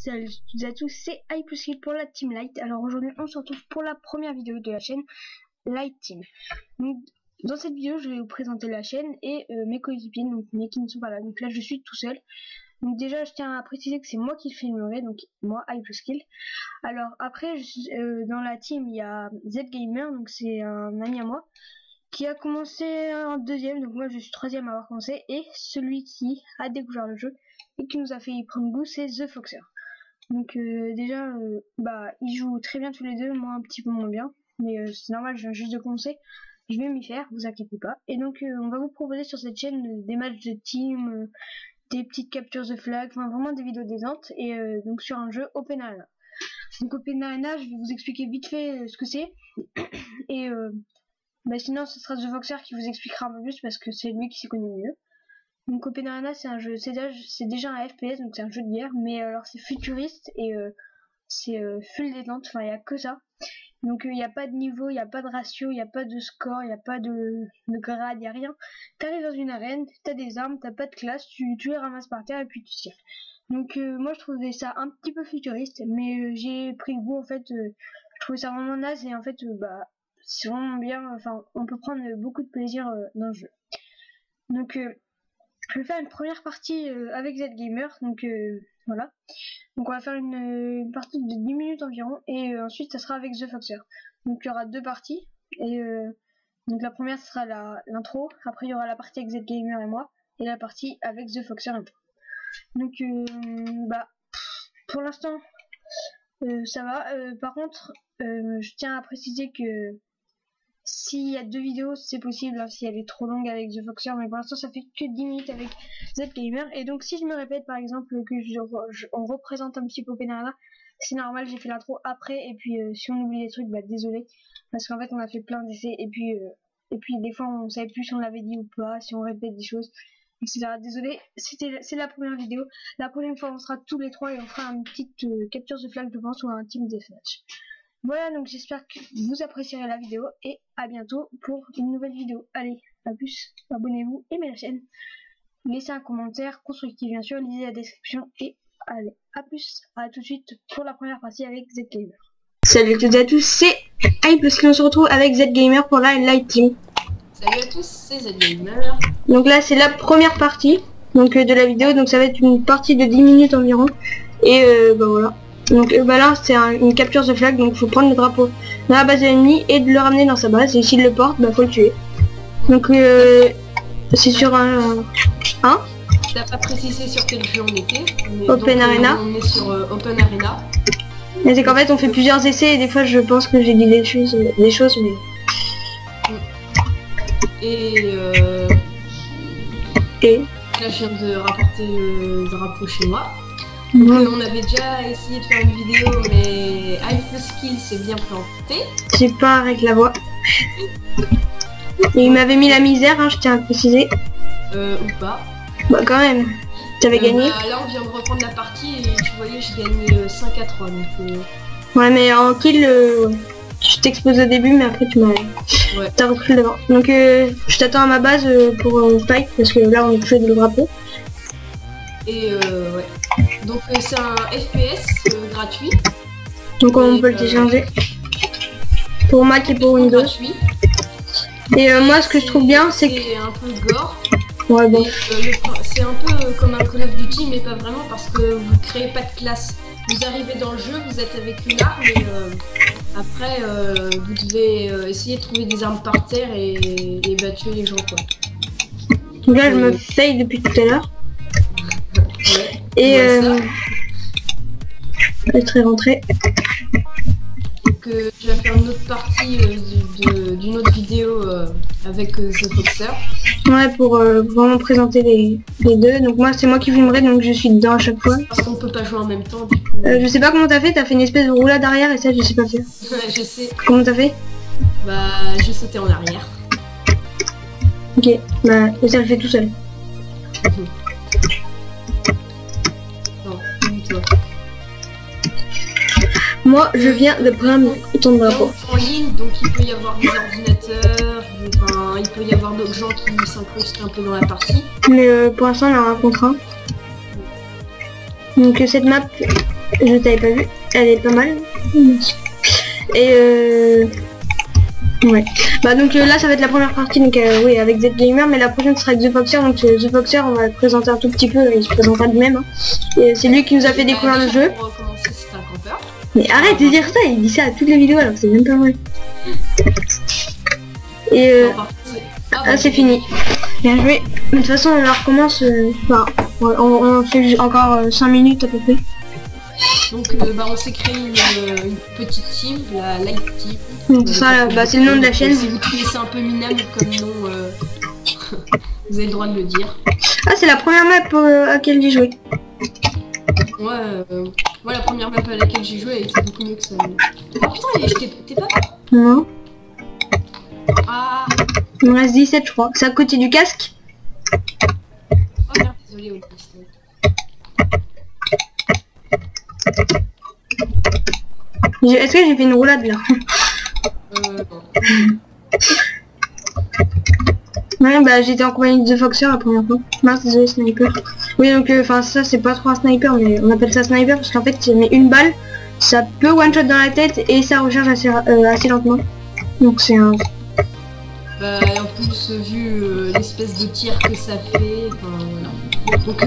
Salut à tous, c'est iPlusKid pour la Team Light. Alors aujourd'hui on se retrouve pour la première vidéo de la chaîne Light Team. Donc, dans cette vidéo je vais vous présenter la chaîne et mes coéquipiers, mais qui ne sont pas là. Donc là je suis tout seul. Donc déjà je tiens à préciser que c'est moi qui filmerai, donc moi iPlusKid. Alors après dans la team il y a ZGamer, donc c'est un ami à moi qui a commencé en deuxième, donc moi je suis troisième à avoir commencé, et celui qui a découvert le jeu et qui nous a fait y prendre goût, c'est The Foxer. Donc déjà ils jouent très bien tous les deux, moi un petit peu moins bien, mais c'est normal, je viens juste de commencer, je vais m'y faire, vous inquiétez pas. Et donc on va vous proposer sur cette chaîne des matchs de team, des petites captures de flag, enfin vraiment des vidéos décentes, et donc sur un jeu Open Arena. Donc Open Arena, je vais vous expliquer vite fait ce que c'est, et sinon ce sera The Foxer qui vous expliquera un peu plus parce que c'est lui qui s'y connaît mieux. Donc Open Arena c'est un jeu, c'est déjà un FPS, donc c'est un jeu de guerre, mais alors c'est futuriste et c'est full détente, enfin il n'y a que ça. Donc il n'y a pas de niveau, il n'y a pas de ratio, il n'y a pas de score, il n'y a pas de grade, il n'y a rien. T'arrives dans une arène, t'as des armes, t'as pas de classe, tu les ramasses par terre et puis tu tires. Donc moi je trouvais ça un petit peu futuriste, mais j'ai pris le goût en fait, je trouvais ça vraiment naze et en fait c'est vraiment bien, enfin on peut prendre beaucoup de plaisir dans le jeu. Donc je vais faire une première partie avec ZGamer, donc voilà. Donc on va faire une partie de 10 minutes environ, et ensuite ça sera avec The Foxer. Donc il y aura deux parties, et donc la première ce sera l'intro, après il y aura la partie avec ZGamer et moi, et la partie avec The Foxer et moi. Donc pour l'instant ça va, par contre je tiens à préciser que s'il y a deux vidéos, c'est possible, hein, si elle est trop longue avec The Foxer, mais pour l'instant ça fait que 10 minutes avec ZGamer. Et donc si je me répète par exemple que on représente un petit peu Open Arena, c'est normal, j'ai fait l'intro après, et puis si on oublie des trucs, désolé, parce qu'en fait on a fait plein d'essais, et puis des fois on savait plus si on l'avait dit ou pas, si on répète des choses, etc. Désolé, c'est la première vidéo. La prochaine fois on sera tous les trois et on fera une petite capture de flag je pense, ou un team deathmatch. Voilà, donc j'espère que vous apprécierez la vidéo, et à bientôt pour une nouvelle vidéo. Allez, à plus, abonnez-vous, aimez la chaîne, laissez un commentaire constructif bien sûr, lisez la description, et allez, à plus, à tout de suite pour la première partie avec ZGamer. Salut à toutes et à tous, c'est iPlusKid, on se retrouve avec ZGamer pour la Light Team. Salut à tous, c'est ZGamer. Donc là c'est la première partie de la vidéo, donc ça va être une partie de 10 minutes environ, et voilà. Donc là c'est une capture de flag, donc faut prendre le drapeau dans la base de l'ennemi et de le ramener dans sa base, et s'il le porte, faut le tuer. Donc c'est sur un... Hein? T'as pas précisé sur quel jeu on était? Open Arena. On est sur Open Arena. Mais c'est qu'en fait on fait plusieurs essais, et des fois je pense que j'ai dit des choses, mais... Et là je viens de rapporter le drapeau chez moi. Donc, on avait déjà essayé de faire une vidéo, mais iPlusKid s'est bien planté. J'ai pas avec la voix. Et il m'avait mis la misère, hein, je tiens à préciser. Ou pas. Bah quand même, t'avais gagné. Là on vient de reprendre la partie et tu voyais j'ai gagné 5 à 3. Donc, Ouais, mais en kill, je t'expose au début, mais après tu m'as... Ouais. T'as repris le devant. Donc je t'attends à ma base pour fight, parce que là on est plus de le drapeau. Et ouais. Donc c'est un FPS gratuit. Donc on peut le télécharger pour Mac et pour Windows. Gratuit. Et moi ce que je trouve bien c'est que... C'est un peu gore. Ouais bon. C'est un peu comme un Call of Duty, mais pas vraiment, parce que vous créez pas de classe. Vous arrivez dans le jeu, vous êtes avec une arme, et après vous devez essayer de trouver des armes par terre et tuer les gens quoi. Donc là je me faille depuis tout à l'heure. Ouais. Et je serai rentré. Donc je vais faire une autre partie d'une autre vidéo avec The Foxer. Ouais, pour vraiment présenter les deux. Donc moi c'est moi qui filmerai, donc je suis dedans à chaque fois. Parce qu'on peut pas jouer en même temps du coup. Je sais pas comment t'as fait une espèce de roulade arrière, et ça je sais pas faire. Je sais. Comment t'as fait? Je sautais en arrière. Ok, et ça le fait tout seul. Moi je viens de prendre ton drapeau. En ligne, donc il peut y avoir des ordinateurs, il peut y avoir d'autres gens qui s'incrustent un peu dans la partie. Mais pour l'instant on a un contrat. Donc cette map, je t'avais pas vu, elle est pas mal. Et ouais. Bah donc là ça va être la première partie, donc oui avec ZGamer, mais la prochaine sera avec The Foxer. Donc The Foxer, on va le présenter un tout petit peu, il se présentera lui-même. Hein. Et c'est lui qui nous a fait découvrir le jeu. Pour commencer, c'est un campeur. Mais arrête de dire ça, il dit ça à toutes les vidéos alors que c'est même pas vrai. Et c'est fini. Bien joué. Mais de toute façon on la recommence, on fait encore 5 minutes à peu près. Donc on s'est créé une petite team, la Light Team. Donc ça, c'est le nom de la chaîne. Si vous trouvez ça un peu minable comme nom, vous avez le droit de le dire. Ah, c'est la première map à laquelle j'ai joué. Ouais, la première map à laquelle j'ai joué, elle était beaucoup mieux que ça. Ah putain, t'es pas... Non. Ah. Il me reste 17 je crois. C'est à côté du casque. Oh merde, désolé, oui. Est-ce que j'ai fait une roulade là? Ouais, bah j'étais en compagnie de The Foxer la première fois. Mince, désolé, sniper. Oui, donc enfin ça c'est pas trop un sniper, mais on appelle ça sniper parce qu'en fait tu mets une balle, ça peut one shot dans la tête et ça recharge assez lentement. Donc c'est un... Bah et en plus vu l'espèce de tir que ça fait, voilà. Donc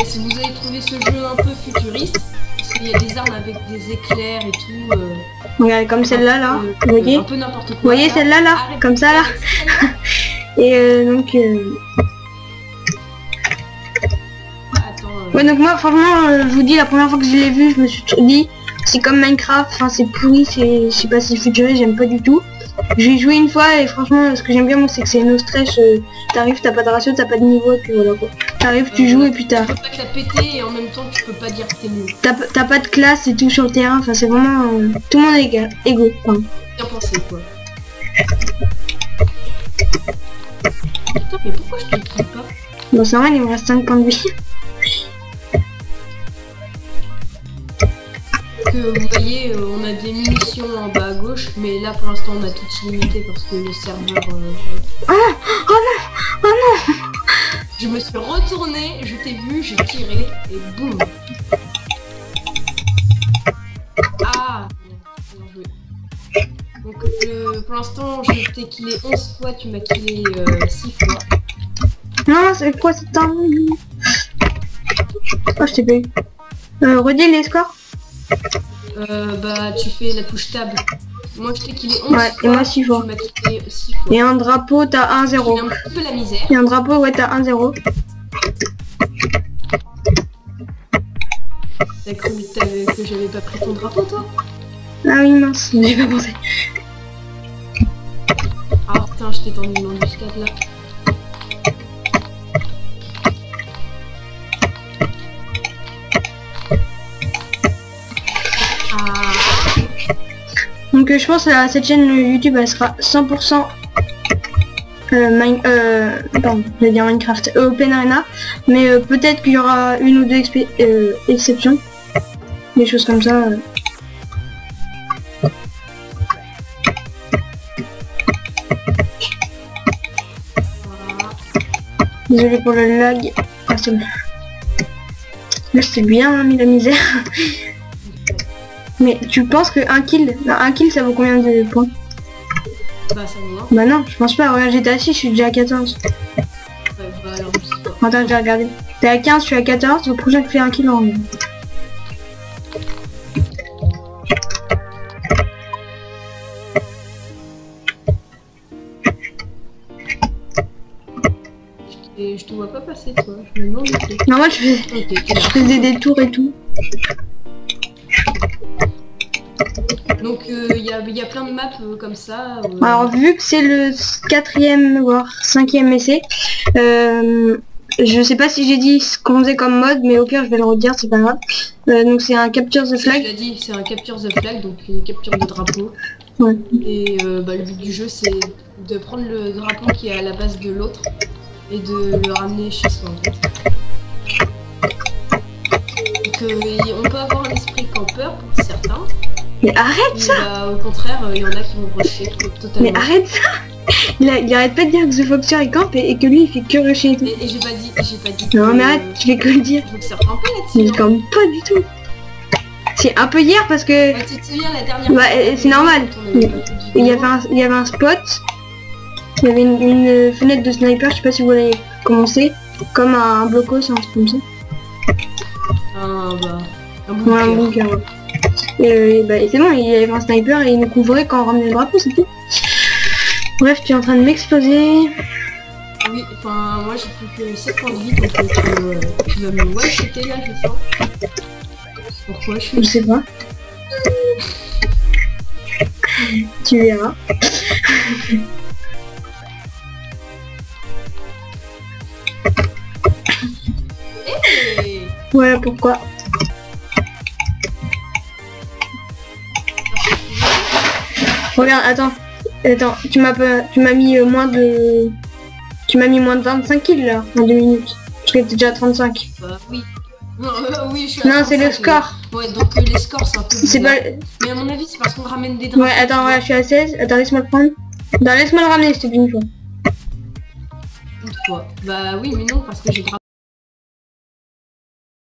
si vous avez trouvé ce jeu un peu futuriste, parce qu'il y a des armes avec des éclairs et tout. Regardez comme celle-là là, vous voyez? Un peu n'importe quoi. Vous voyez celle-là là, comme ça là. Et donc ouais, donc moi franchement je vous dis, la première fois que je l'ai vu je me suis dit c'est comme Minecraft, enfin c'est pourri, je sais pas si futuriste, j'aime pas du tout. J'ai joué une fois et franchement ce que j'aime bien moi c'est que c'est no stress, t'arrives, t'as pas de ratio, t'as pas de niveau et puis voilà quoi. T'arrives, tu joues et puis t'as... Tu peux pas te la péter et en même temps tu peux pas dire que t'es nul. T'as pas de classe et tout sur le terrain, enfin c'est vraiment... tout le monde est égaux. Enfin. Bien pensé quoi. Putain mais pourquoi je te trouve pas? Bon ça va, il me reste 5 points de vie. Que vous voyez, on a des munitions en bas à gauche, mais là pour l'instant on a tout illimité parce que le serveur... Oh non! Oh non! Je me suis retourné, je t'ai vu, j'ai tiré et boum. Ah, bien joué. Donc pour l'instant je t'ai killé 11 fois, tu m'as killé 6 fois. Non, c'est quoi cette arme? Oh, je t'ai pas eu. Redis les scores. Bah tu fais la touche tab. Moi je t'ai killé 11 ouais, fois, et moi 6 fois. Tu m'as killé 6 fois. Et un drapeau, t'as 1-0. Un petit peu la misère. Et un drapeau, ouais, t'as 1-0. T'as cru que j'avais pas pris ton drapeau toi? Ah oui mince, j'ai pas pensé. Ah putain, je t'ai tendu une embuscade là. Donc je pense que cette chaîne YouTube elle sera 100% pardon, je vais dire Minecraft Open Arena, mais peut-être qu'il y aura une ou deux exceptions, des choses comme ça. Désolé pour le lag. Ah, c'est bon. Là c'est bien mis la misère. Mais tu penses que un kill ça vaut combien de points? Bah ça vaut 1. Bah non, je pense pas, regarde j'étais à 6, je suis déjà à 14. Ouais, bah alors je sais pas. Attends, je vais regarder. T'es à 15, je suis à 14, au prochain tu fais un kill en... Et je te vois pas passer toi, je me demande où t'es. Non, moi je faisais des tours et tout. Donc il y a plein de maps comme ça. Alors vu que c'est le 4e voire 5e essai, je sais pas si j'ai dit ce qu'on faisait comme mode, mais au pire je vais le redire, c'est pas grave. Donc c'est un capture the flag. Je l'ai dit, c'est un capture the flag, donc une capture de drapeau. Ouais. Et bah, le but du jeu c'est de prendre le drapeau qui est à la base de l'autre et de le ramener chez soi en fait. Donc on peut avoir un esprit campeur pour certains. Mais arrête ça! Bah, au contraire, il y en a qui vont rusher totalement. Mais arrête ça! Il arrête pas de dire que The Foxer il campe et que lui il fait que rusher et tout. Et j'ai pas dit. Non mais arrête, tu fais que le dire. Je me sers pas Mais il là-dessus. campe pas du tout. C'est un peu hier parce que Tu te souviens la dernière Bah, fois, c'est normal. quand on avait pas fait de il y vidéo, avait un spot. Il y avait une fenêtre de sniper, je sais pas si vous l'avez commencé. Comme un blocos, un truc comme ça. un Ouais, un bunker. bunker. Et c'est bon, il y avait un sniper et il nous couvrait quand on ramenait le drapeau, c'est tout. Bref, tu es en train de m'exploser. Oui, enfin, moi j'ai plus que 7 points de vie, donc tu vas me one-shotter là, je sens. Pourquoi je Je suis... sais pas. Tu verras. Hey, Voilà pourquoi. Regarde, attends, tu m'as mis moins de 25 kills là en 2 minutes. Parce que t'es déjà à 35. bah oui. Non, oui, je suis à Non, c'est le 35, score. Ouais, donc les scores c'est un peu C'est bizarre. pas. Mais à mon avis c'est parce qu'on ramène des drapeaux. Ouais, attends, ouais, je suis à 16. Attends, laisse-moi le prendre. Attends, laisse-moi le ramener, s'il te plaît, une fois. Une fois. Bah oui, mais non, parce que j'ai